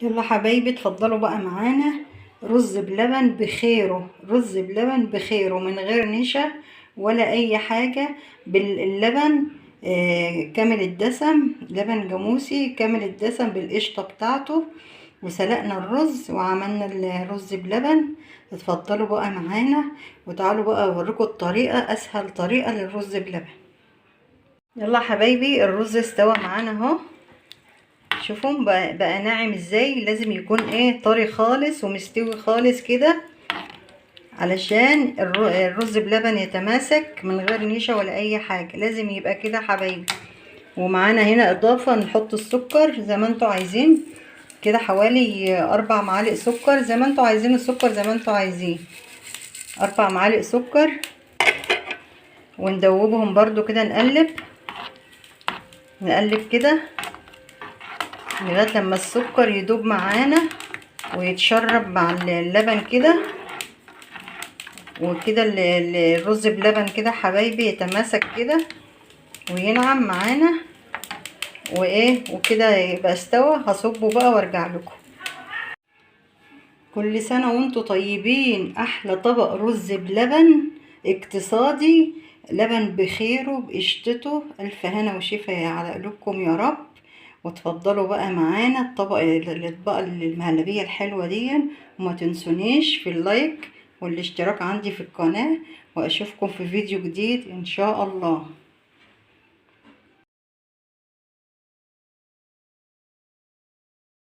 يلا حبايبي اتفضلوا بقى معانا رز بلبن بخيره. رز بلبن بخيره من غير نشا ولا اي حاجة، باللبن كامل الدسم، لبن جاموسي كامل الدسم بالقشطة بتاعته. وسلقنا الرز وعملنا الرز بلبن. اتفضلوا بقى معانا وتعالوا بقى اوريكم الطريقة، اسهل طريقة للرز بلبن. يلا حبايبي الرز استوى معانا اهو، شوفوا بقى ناعم ازاي. لازم يكون طري خالص ومستوي خالص كده علشان الرز بلبن يتماسك من غير نشا ولا اي حاجه، لازم يبقى كده حبايبي. ومعانا هنا اضافه نحط السكر زي ما انتوا عايزين كده، حوالي 4 معالق سكر، زي ما انتوا عايزين السكر زي ما انتوا عايزين. 4 معالق سكر وندوبهم برضو كده، نقلب كده لغايه لما السكر يدوب معانا ويتشرب مع اللبن كده، وكده الرز بلبن كده حبايبي يتماسك كده وينعم معانا وكده يبقى استوى. هصبه بقى وارجع لكم. كل سنه وانتم طيبين. احلى طبق رز بلبن اقتصادي، لبن بخيره بقشطته. الف هنا وشفا على قلوبكم يا رب. وتفضلوا بقى معانا الاطباق المهلبيه الحلوه دي، وما تنسونيش في اللايك والاشتراك عندي في القناه، واشوفكم في فيديو جديد ان شاء الله.